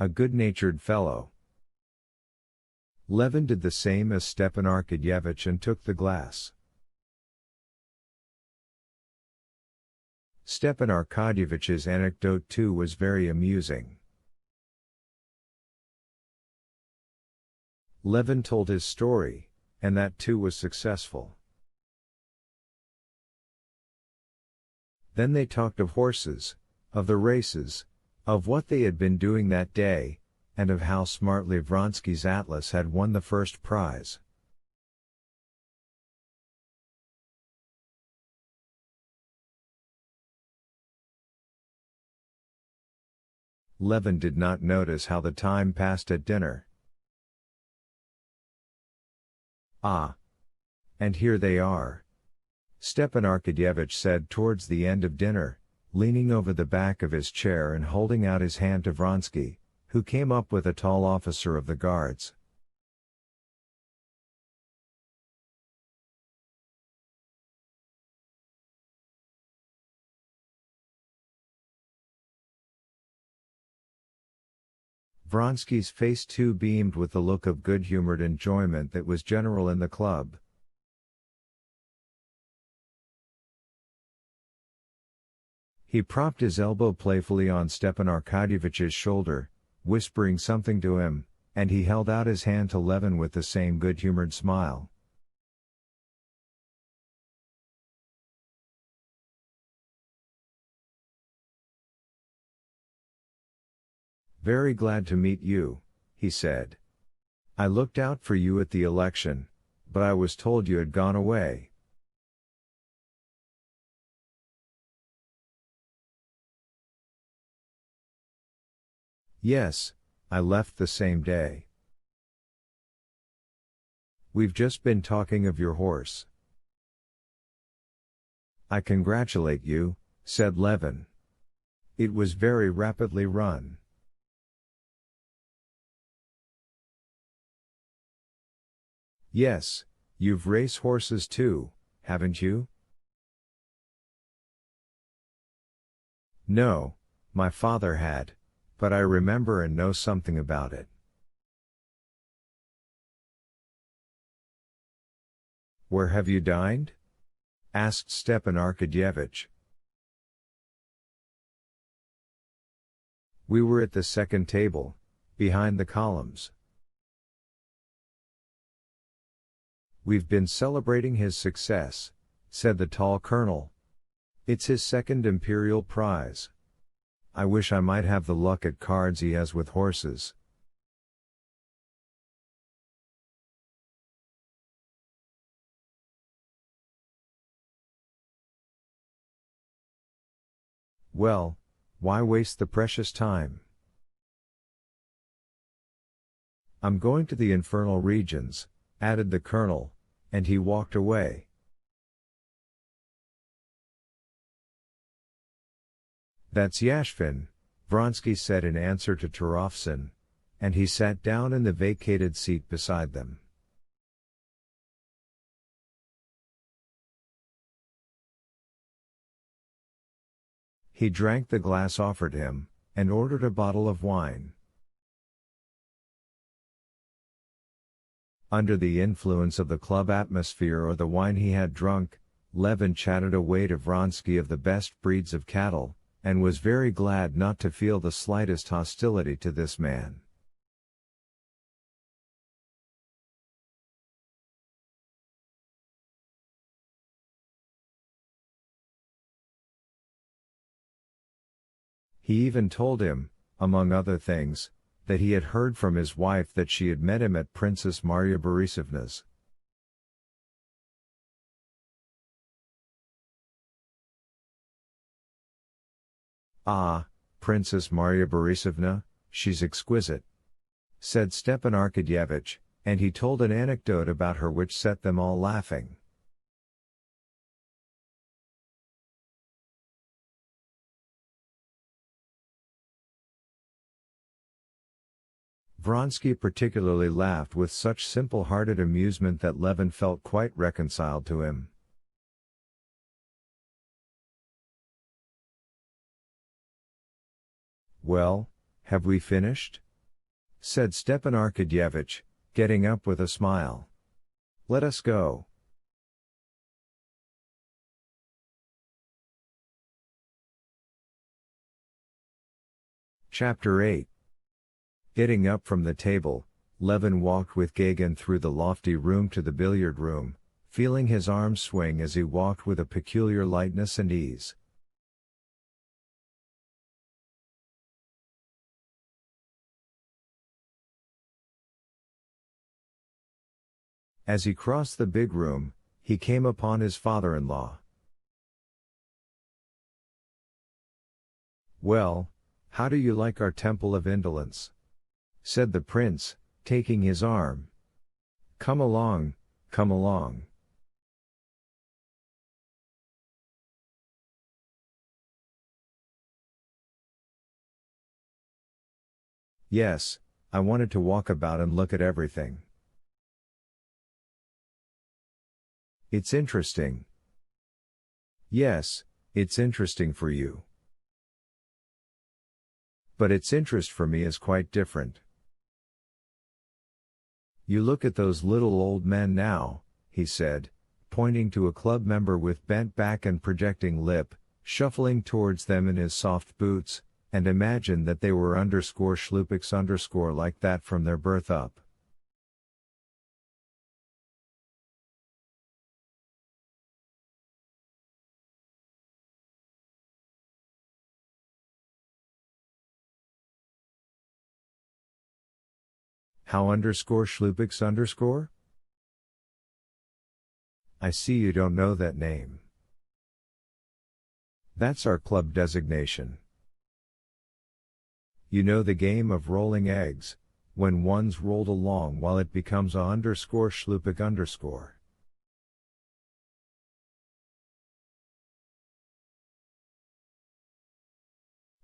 A good-natured fellow. Levin did the same as Stepan Arkadyevitch and took the glass. Stepan Arkadyevitch's anecdote too was very amusing. Levin told his story, and that too was successful. Then they talked of horses, of the races, of what they had been doing that day, and of how smartly Vronsky's atlas had won the first prize. Levin did not notice how the time passed at dinner. Ah! And here they are, Stepan Arkadyevitch said towards the end of dinner, leaning over the back of his chair and holding out his hand to Vronsky, who came up with a tall officer of the guards. Vronsky's face too beamed with the look of good-humored enjoyment that was general in the club. He propped his elbow playfully on Stepan Arkadyevitch's shoulder, whispering something to him, and he held out his hand to Levin with the same good-humored smile. "Very glad to meet you," he said. "I looked out for you at the election, but I was told you had gone away." "Yes, I left the same day." "We've just been talking of your horse." "I congratulate you," said Levin. "It was very rapidly run." "Yes, you've race horses too, haven't you?" "No, my father had, but I remember and know something about it." "Where have you dined?" asked Stepan Arkadyevitch. "We were at the second table, behind the columns." "We've been celebrating his success," said the tall colonel. "It's his second imperial prize. I wish I might have the luck at cards he has with horses." "Well, why waste the precious time?" "I'm going to the infernal regions," added the colonel, and he walked away. "That's Yashvin," Vronsky said in answer to Turofson, and he sat down in the vacated seat beside them. He drank the glass offered him, and ordered a bottle of wine. Under the influence of the club atmosphere or the wine he had drunk, Levin chatted away to Vronsky of the best breeds of cattle, and was very glad not to feel the slightest hostility to this man. He even told him, among other things, that he had heard from his wife that she had met him at Princess Marya Borisovna's. "Ah, Princess Marya Borisovna, she's exquisite," said Stepan Arkadyevitch, and he told an anecdote about her which set them all laughing. Vronsky particularly laughed with such simple-hearted amusement that Levin felt quite reconciled to him. "Well, have we finished?" said Stepan Arkadyevitch, getting up with a smile. Let us go. Chapter 8. Getting up from the table, Levin walked with Gagin through the lofty room to the billiard room, feeling his arms swing as he walked with a peculiar lightness and ease. As he crossed the big room, he came upon his father-in-law. "Well, how do you like our temple of indolence?" said the prince, taking his arm. "Come along, come along." "Yes, I wanted to walk about and look at everything. It's interesting." "Yes, it's interesting for you. But its interest for me is quite different. You look at those little old men now," he said, pointing to a club member with bent back and projecting lip, shuffling towards them in his soft boots, and imagine that they were _schlupiks_ like that from their birth up. How _schlupiks_? I see you don't know that name. That's our club designation. You know the game of rolling eggs, when one's rolled along while it becomes a _schlupik_.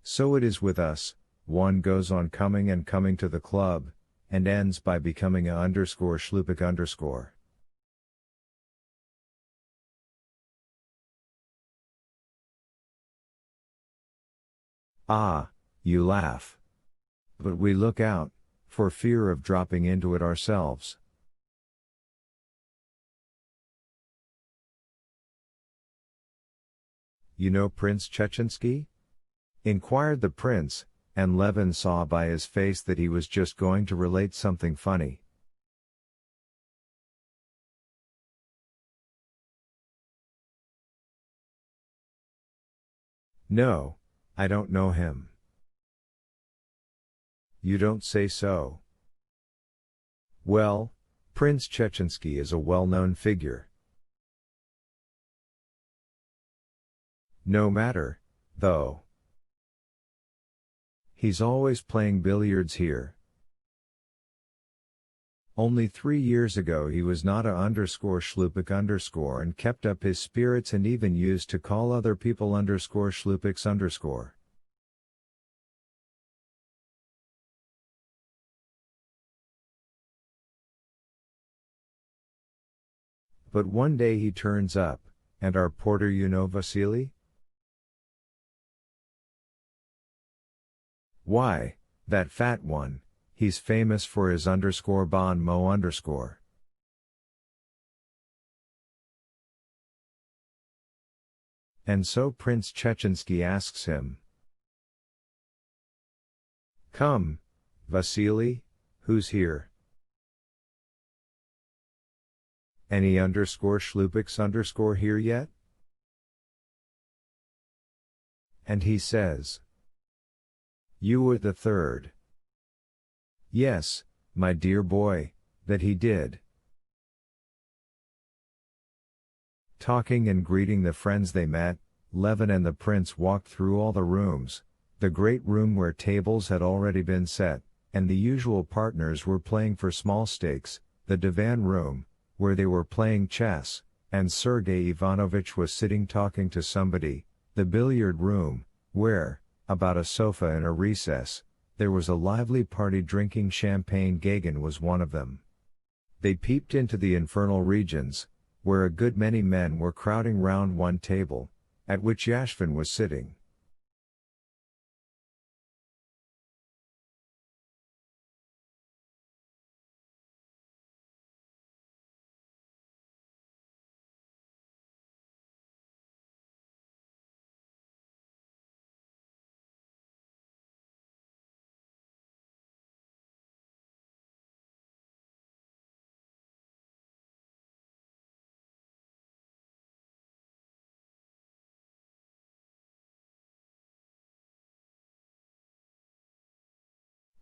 So it is with us, one goes on coming and coming to the club, and ends by becoming a _schlupik_. Ah, you laugh. But we look out, for fear of dropping into it ourselves. You know Prince Chechensky? Inquired the prince, and Levin saw by his face that he was just going to relate something funny. No, I don't know him. You don't say so. Well, Prince Chechensky is a well-known figure. No matter, though. He's always playing billiards here. Only 3 years ago he was not a _schlupik_ and kept up his spirits and even used to call other people _schlupiks_. But one day he turns up, and our porter, you know Vasily? Why, that fat one, he's famous for his _bon mot_. And so Prince Chechensky asks him, "Come, Vasily, who's here? Any _schlupiks_ here yet?" And he says, "You were the third." Yes, my dear boy, that he did. Talking and greeting the friends they met, Levin and the prince walked through all the rooms, the great room where tables had already been set, and the usual partners were playing for small stakes, the divan room, where they were playing chess, and Sergei Ivanovich was sitting talking to somebody, the billiard room, where, about a sofa in a recess, there was a lively party drinking champagne. Gagin was one of them. They peeped into the infernal regions, where a good many men were crowding round one table, at which Yashvin was sitting.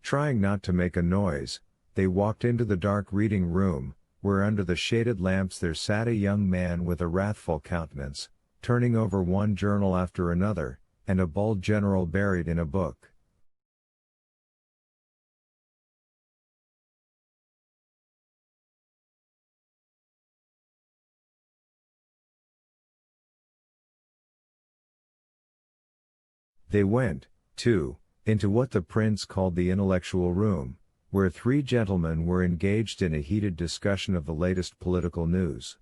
Trying not to make a noise, they walked into the dark reading room, where under the shaded lamps there sat a young man with a wrathful countenance, turning over one journal after another, and a bald general buried in a book. They went, too, into what the prince called the intellectual room, where three gentlemen were engaged in a heated discussion of the latest political news.